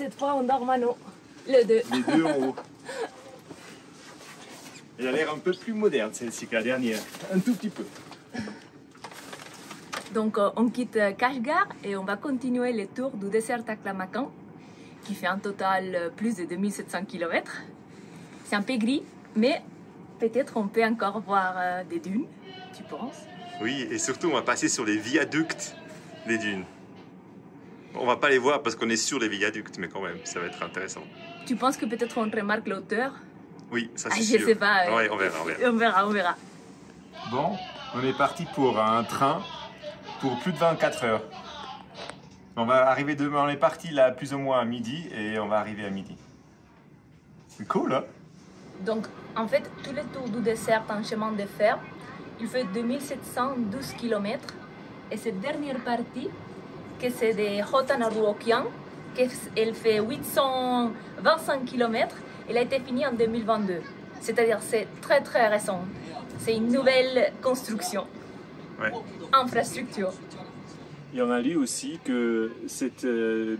cette fois on dort Mano, les deux. Les deux en haut. Elle a l'air un peu plus moderne celle-ci que la dernière, un tout petit peu. Donc on quitte Kashgar et on va continuer le tour du désert Taklamakan qui fait en total plus de 2700 km. C'est un peu gris, mais peut-être on peut encore voir des dunes, tu penses? Oui, et surtout on va passer sur les viaducts des dunes. On va pas les voir parce qu'on est sur les viaducs, mais quand même, ça va être intéressant. Tu penses que peut-être on remarque la hauteur? Oui, ça c'est sûr. Je sais pas. Ouais, on verra. On verra. Bon, on est parti pour un train pour plus de 24 heures. On va arriver demain, on est parti là plus ou moins à midi et on va arriver à midi. C'est cool, hein? Donc, en fait, tous les tours du désert en chemin de fer, il fait 2712 km. Et cette dernière partie, que c'est de Hotanaruokian, elle fait 825 km, elle a été finie en 2022. C'est-à-dire c'est très très récent. C'est une nouvelle construction. Ouais. Infrastructure. Et on a lu aussi que cette le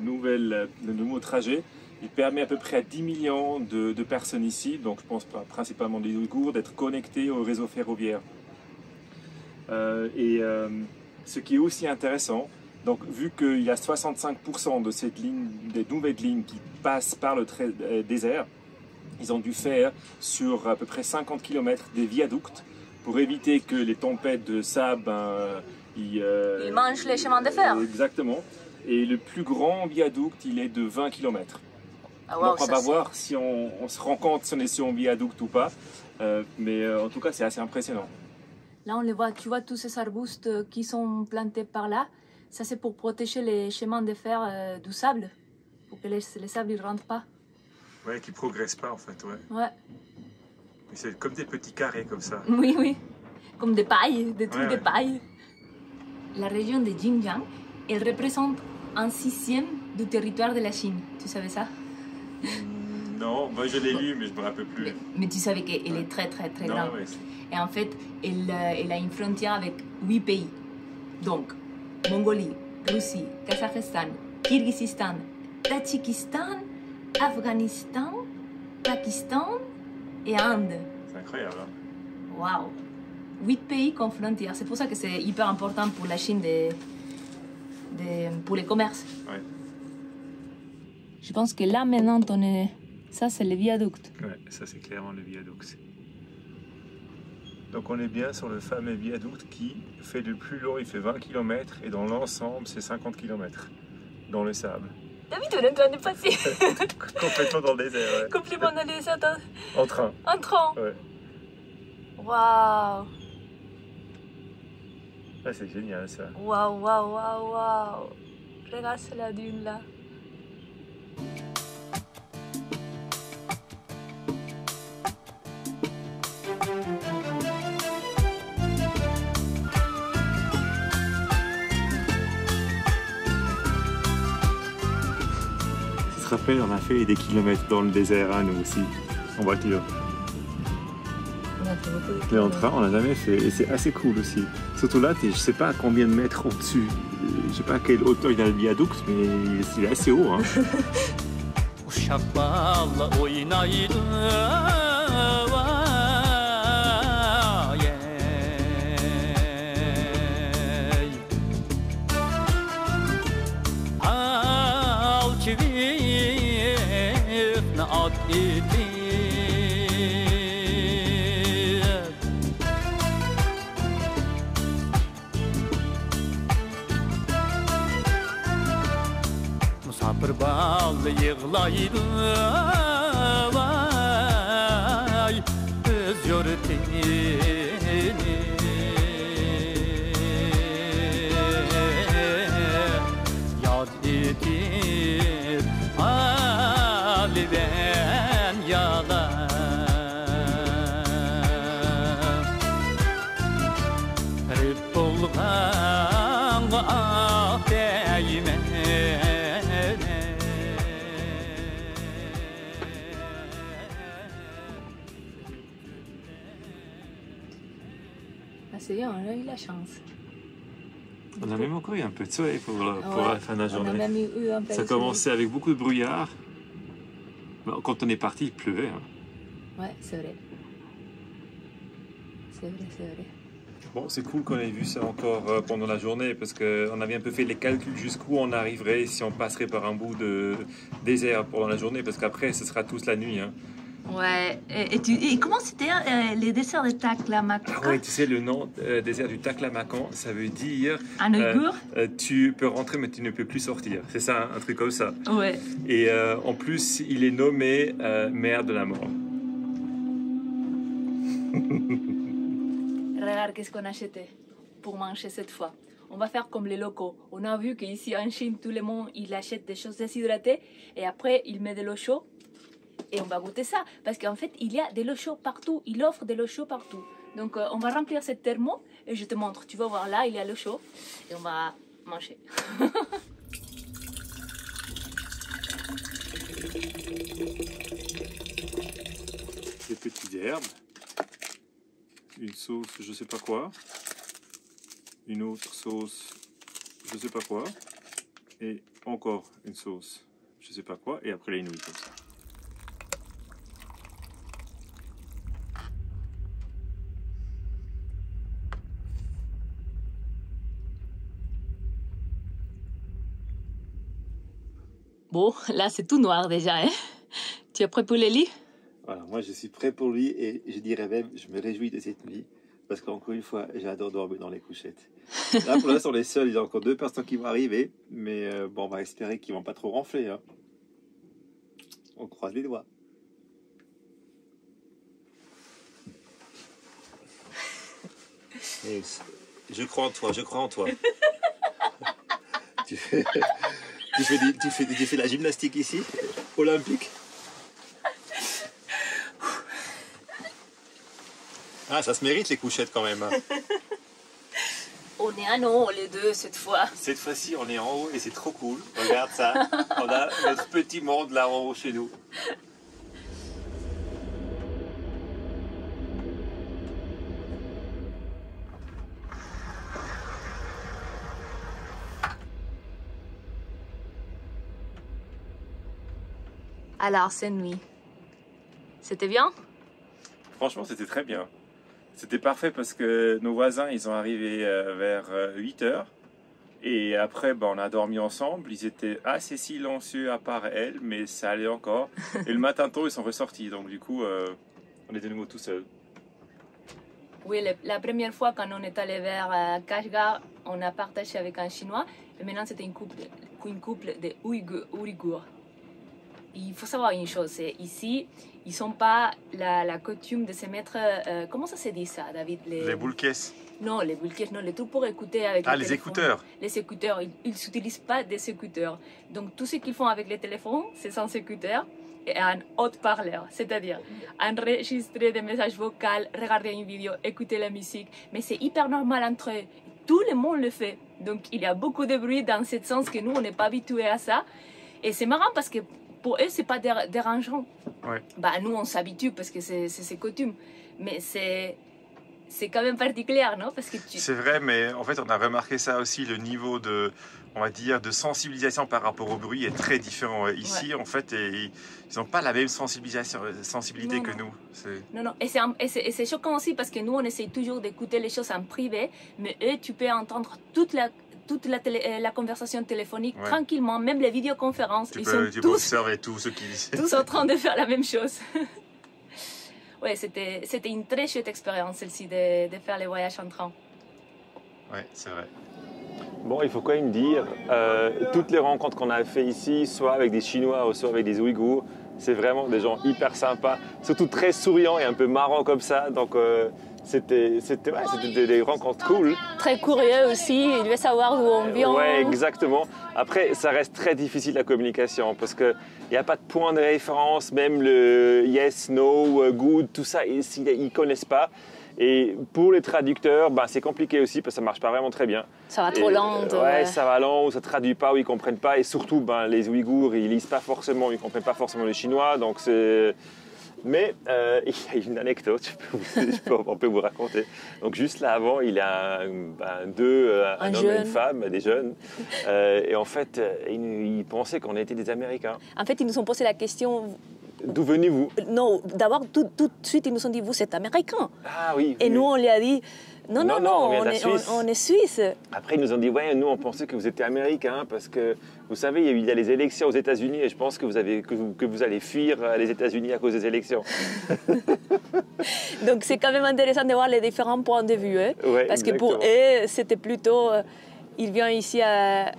nouveau trajet, il permet à peu près à 10 millions de personnes ici, donc je pense principalement des Ouïghours, d'être connectés au réseau ferroviaire. Ce qui est aussi intéressant, donc vu qu'il y a 65% de cette ligne, des nouvelles lignes qui passent par le désert, ils ont dû faire sur à peu près 50 km des viaducs pour éviter que les tempêtes de sable ils mangent les chemins de fer. Exactement. Et le plus grand viaduc, il est de 20 km. Ah, wow, donc on va voir si on se rend compte si on est sur un viaduc ou pas. Mais en tout cas, c'est assez impressionnant. Là, on les voit, tu vois tous ces arbustes qui sont plantés par là. Ça, c'est pour protéger les chemins de fer du sable, pour que les sables ne rentrent pas. Ouais, qui ne progressent pas en fait, ouais. Ouais. C'est comme des petits carrés comme ça. Oui, oui. Comme des pailles, des trucs ouais. de paille. La région de Xinjiang, elle représente un 1/6 du territoire de la Chine. Tu savais ça? Non, moi je l'ai lu, mais je ne me rappelle plus. Mais tu savais qu'elle est très très très grande. Ouais, et en fait, elle a une frontière avec 8 pays. Donc, Mongolie, Russie, Kazakhstan, Kyrgyzstan, Tadjikistan, Afghanistan, Pakistan et Inde. C'est incroyable. Hein? Waouh! 8 pays comme frontière. C'est pour ça que c'est hyper important pour la Chine pour les commerces. Ouais. Je pense que là maintenant, ça c'est le viaduc. Ouais, ça c'est clairement le viaduc. Donc on est bien sur le fameux viaduc qui fait le plus long, il fait 20 km et dans l'ensemble c'est 50 km dans le sable. T'as vu, on est en train de passer complètement dans le désert. Ouais. Complètement dans le désert. En train. En train. Ouais. Waouh. Ah, c'est génial ça. Waouh, waouh, waouh, waouh. Regarde la dune là. Tu te rappelles, on a fait des kilomètres dans le désert, hein, nous aussi, en voiture. Mais en train, on l'a jamais fait et c'est assez cool aussi. Surtout là, je sais pas à combien de mètres au-dessus. Je sais pas à quelle hauteur il a le viaduc, mais il est assez haut. Hein. Musafir bal yığlaydı vay öz yurtini yad etir Ali ben yalan Rip olgan ah değme Ah, c'est bien, on a eu la chance. On a même encore eu un peu de soleil pour la fin de la journée. On a même eu un peu Ça de commençait avec beaucoup de brouillard. Quand on est parti, il pleuvait. Hein. Ouais, c'est vrai. C'est vrai, c'est vrai. Bon, c'est cool qu'on ait vu ça encore pendant la journée parce qu'on avait un peu fait les calculs jusqu'où on arriverait si on passerait par un bout de désert pendant la journée parce qu'après, ce sera tous la nuit. Hein. Ouais, et comment c'était les desserts de Taklamakan? Ah ouais, tu sais, le nom désert du Taklamakan, ça veut dire... En ouïghour? Tu peux rentrer mais tu ne peux plus sortir. C'est ça, un truc comme ça. Ouais. Et en plus, il est nommé mer de la mort. Regarde qu'est-ce qu'on a acheté pour manger cette fois. On va faire comme les locaux. On a vu qu'ici en Chine, tout le monde il achète des choses déshydratées et après il met de l'eau chaude et on va goûter ça. Parce qu'en fait, il y a de l'eau chaude partout. Il offre de l'eau chaude partout. Donc on va remplir cette thermo et je te montre. Tu vas voir là, il y a l'eau chaude et on va manger. Des petites herbes. Une sauce, je sais pas quoi. Une autre sauce, je sais pas quoi. Et encore une sauce, je sais pas quoi. Et après les nouilles comme ça. Bon, là c'est tout noir déjà, hein? Tu es prêt pour le lit? Voilà, moi je suis prêt pour lui et je dirais même, je me réjouis de cette nuit parce qu'encore une fois, j'adore dormir dans les couchettes. Là pour l'instant on est seuls, il y a encore 2 personnes qui vont arriver, mais bon, on va espérer qu'ils vont pas trop ronfler. Hein. On croise les doigts. Je crois en toi, je crois en toi. tu fais de la gymnastique ici, olympique. Ah, ça se mérite les couchettes quand même. On est en haut les deux cette fois. Cette fois-ci, on est en haut et c'est trop cool. Regarde ça. On a notre petit monde là en haut chez nous. Alors, cette nuit, c'était bien? Franchement, c'était très bien. C'était parfait parce que nos voisins, ils sont arrivés vers 8 h. Et après, on a dormi ensemble. Ils étaient assez silencieux à part elle, mais ça allait encore. Et le matin tôt, ils sont ressortis. Donc du coup, on est de nouveau tout seuls. Oui, la première fois quand on est allé vers Kashgar, on a partagé avec un Chinois. Et maintenant, c'était une couple de Ouïghours. Il faut savoir une chose, c'est ici, ils n'ont pas la coutume de se mettre... comment ça se dit ça, David? Les boules caisses. Non, les boules caisses, non, les trucs pour écouter avec les téléphone. écouteurs. Les écouteurs, ils n'utilisent pas des écouteurs. Donc tout ce qu'ils font avec les téléphones, c'est sans écouteurs et un haut-parleur. C'est-à-dire enregistrer des messages vocaux, regarder une vidéo, écouter la musique. Mais c'est hyper normal entre eux. Tout le monde le fait. Donc il y a beaucoup de bruit dans ce sens que nous, on n'est pas habitués à ça. Et c'est marrant parce que pour eux, c'est pas dérangeant. Ouais. Nous, on s'habitue parce que c'est coutume. Mais c'est quand même particulier, non? Parce que C'est vrai, mais en fait, on a remarqué ça aussi, le niveau de, on va dire, de sensibilisation par rapport au bruit est très différent. Ici, en fait, ils n'ont pas la même sensibilité que nous. Non. Et c'est choquant aussi parce que nous, on essaie toujours d'écouter les choses en privé, mais eux, tu peux entendre toute la conversation téléphonique tranquillement, même les vidéoconférences. Tu peux observer tout ce qu'ils disent. Tous en train de faire la même chose. Ouais, c'était une très chouette expérience, celle-ci, de faire les voyages en train. Ouais, c'est vrai. Bon, il faut quand même dire, toutes les rencontres qu'on a fait ici, soit avec des Chinois ou soit avec des Ouïghours, c'est vraiment des gens hyper sympas, surtout très souriants et un peu marrants comme ça. Donc, c'était des rencontres cool. Très curieux aussi, il veut savoir d'où on vient. Ouais, exactement. Après, ça reste très difficile la communication parce qu'il n'y a pas de point de référence, même le yes, no, good, tout ça, ils ne connaissent pas. Et pour les traducteurs, c'est compliqué aussi parce que ça ne marche pas vraiment très bien. Ça va trop lent. Ouais, ça va lent, ou ça ne traduit pas, ou ils ne comprennent pas. Et surtout, les Ouïghours, ils ne lisent pas forcément, ils ne comprennent pas forcément le chinois. Donc Mais il y a une anecdote, on peut vous raconter. Donc juste là avant, il y a un homme et une femme, des jeunes. Et en fait, ils pensaient qu'on était des Américains. En fait, ils nous ont posé la question... D'où venez-vous? Non, d'abord, tout de suite, ils nous ont dit, vous êtes Américains. Ah oui. Et nous, on lui a dit... Non, on est suisse. Après, ils nous ont dit, ouais, nous, on pensait que vous étiez américain parce que, vous savez, il y a les élections aux États-Unis et je pense que vous allez fuir les États-Unis à cause des élections. Donc, c'est quand même intéressant de voir les différents points de vue. Hein, ouais, parce exactement. que pour eux, c'était plutôt... ils viennent ici à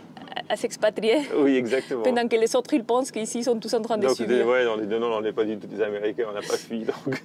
s'expatrier. Oui, exactement. Pendant que les autres, ils pensent qu'ici, ils sont tous en train de subir. Ouais, non, on n'est pas du tout des Américains, on n'a pas fui. Donc...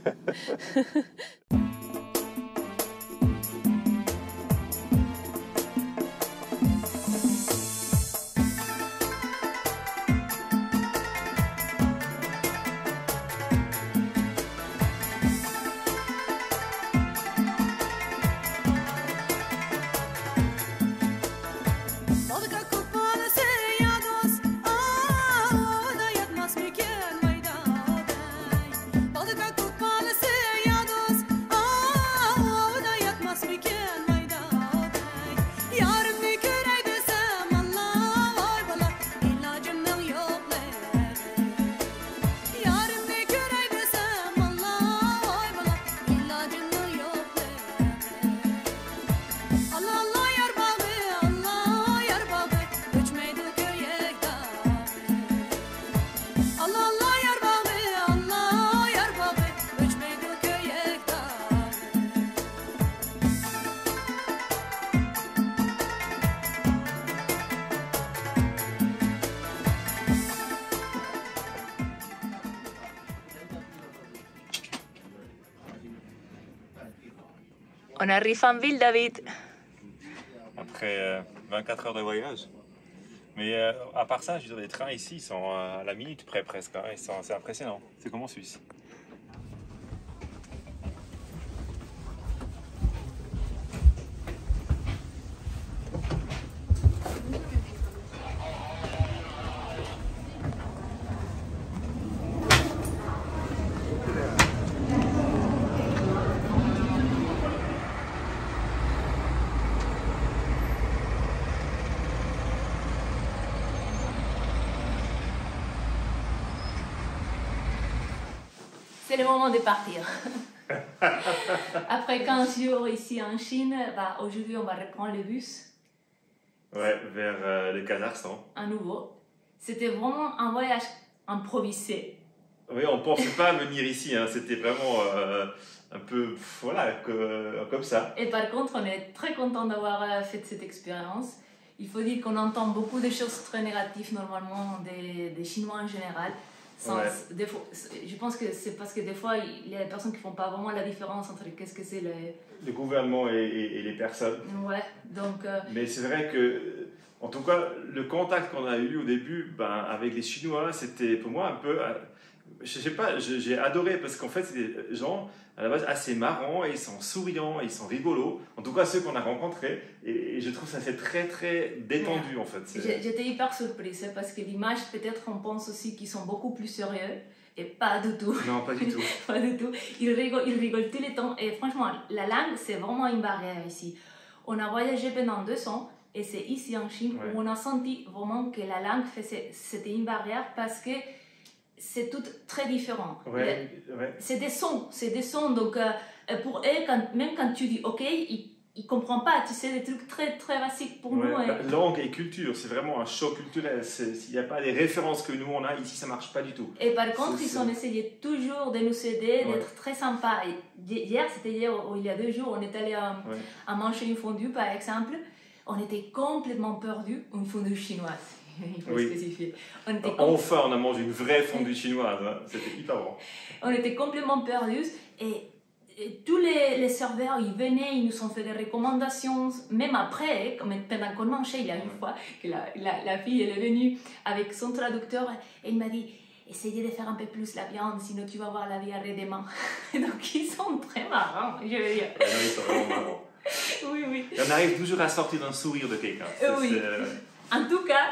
On arrive en ville, David. Après 24 heures de voyage. Mais à part ça, je veux dire, les trains ici sont à la minute près presque. Hein, c'est impressionnant. C'est comme en Suisse. C'est le moment de partir. Après 15 jours ici en Chine, aujourd'hui on va reprendre le bus. Ouais, vers le Kazakhstan. À nouveau. C'était vraiment un voyage improvisé. Oui, on ne pensait pas venir ici, hein. C'était vraiment un peu, voilà, comme ça. Et par contre, on est très content d'avoir fait cette expérience. Il faut dire qu'on entend beaucoup de choses très négatives normalement des Chinois en général. Je pense que c'est parce que des fois, il y a des personnes qui ne font pas vraiment la différence entre qu'est-ce que c'est le gouvernement et les personnes. Ouais, donc... Mais c'est vrai que, en tout cas, le contact qu'on a eu au début avec les Chinois, c'était pour moi un peu... je sais pas, j'ai adoré parce qu'en fait, c'est des gens à la base assez marrants et ils sont souriants, et ils sont rigolos. En tout cas, ceux qu'on a rencontrés. Et je trouve que ça fait très, très détendu en fait. J'étais hyper surprise parce que l'image, peut-être, on pense aussi qu'ils sont beaucoup plus sérieux. Et pas du tout. Non, pas du tout. Pas du tout. Ils rigolent tout le temps. Et franchement, la langue, c'est vraiment une barrière ici. On a voyagé pendant 2 ans. Et c'est ici en Chine où on a senti vraiment que la langue, c'était une barrière parce que c'est tout très différent. C'est des sons. Donc, pour eux, même quand tu dis OK, ils ne comprennent pas. Tu sais, des trucs très, très basiques pour nous. Langue et culture, c'est vraiment un choc culturel. S'il n'y a pas les références que nous, on a ici, ça ne marche pas du tout. Et par contre, ils ont essayé toujours de nous aider, d'être très sympas. C'était hier, il y a 2 jours, on est allé à manger une fondue, par exemple. On était complètement perdus, une fondue chinoise. Il faut spécifier. Enfin, on a mangé une vraie fondue chinoise. Hein. C'était hyper bon. On était complètement perdus et tous les serveurs, ils venaient, ils nous ont fait des recommandations. Même après, comme pendant qu'on mangeait, il y a une fois que la fille elle est venue avec son traducteur et il m'a dit « Essayez de faire un peu plus la viande, sinon tu vas avoir la diarrhée demain. » Donc ils sont très marrants, je veux dire. Ils sont vraiment marrants. Oui. Et on arrive toujours à sortir d'un sourire de quelqu'un. En tout cas,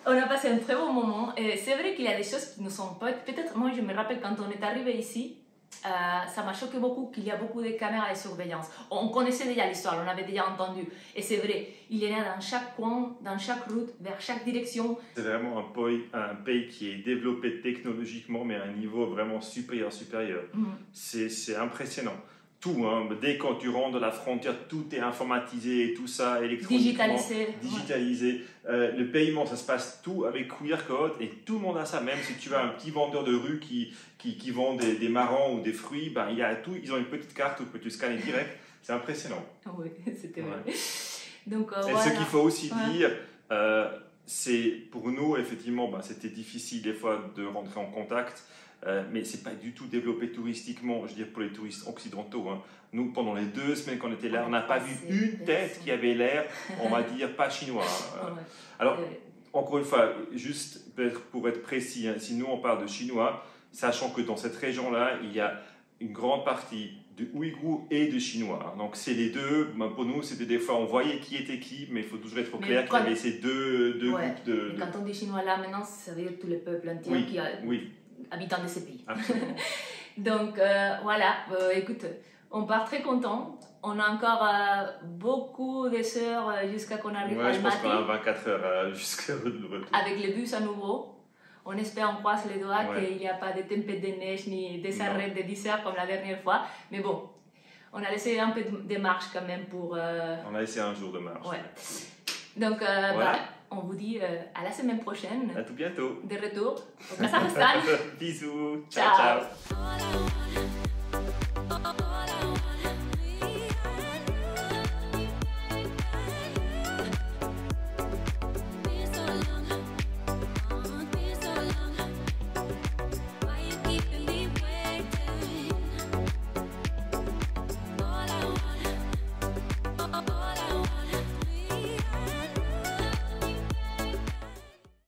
on a passé un très bon moment. Et c'est vrai qu'il y a des choses qui nous sont pas... Peut-être, moi, je me rappelle quand on est arrivé ici, ça m'a choqué beaucoup qu'il y a beaucoup de caméras de surveillance. On connaissait déjà l'histoire, on avait déjà entendu. Et c'est vrai, il y en a dans chaque coin, dans chaque route, vers chaque direction. C'est vraiment un pays qui est développé technologiquement, mais à un niveau vraiment supérieur. C'est impressionnant. Tout, hein. Dès quand tu rentres de la frontière, tout est informatisé, tout ça électroniquement, digitalisé. Le paiement, ça se passe tout avec QR code et tout le monde a ça. Même si tu as un petit vendeur de rue qui vend des marrons ou des fruits, ben, il y a tout. Ils ont une petite carte où tu scannes direct. C'est impressionnant. Oui, c'était vrai. Donc, et ce qu'il faut aussi dire, c'est pour nous, effectivement, ben, c'était difficile des fois de rentrer en contact. Mais ce n'est pas du tout développé touristiquement, je veux dire pour les touristes occidentaux. Hein. Nous, pendant les 2 semaines qu'on était là, on n'a pas vu une tête qui avait l'air, on va dire, pas chinois. Alors, encore une fois, juste peut-être pour être précis, hein, si nous on parle de chinois, sachant que dans cette région-là, il y a une grande partie de Ouïghours et de Chinois. Donc c'est les deux, ben, pour nous c'était des fois on voyait qui était qui, mais il faut toujours être clair qu'il y avait ces deux groupes de... Quand on dit chinois là maintenant, ça veut dire tous les peuples entiers qui habitants de ces pays. Donc voilà, écoute, on part très content. On a encore beaucoup de heures jusqu'à qu'on arrive à Almaty. Je pense qu'on a 24 heures jusqu'à le retour. Avec le bus à nouveau. On espère, on croise les doigts qu'il n'y a pas de tempête de neige ni des arrêts de 10 heures comme la dernière fois. Mais bon, on a laissé un peu de marche quand même pour... On a laissé un jour de marche. Ouais. Donc, voilà. On vous dit à la semaine prochaine. À tout bientôt. De retour au Kazakhstan. Bisous. Ciao, ciao.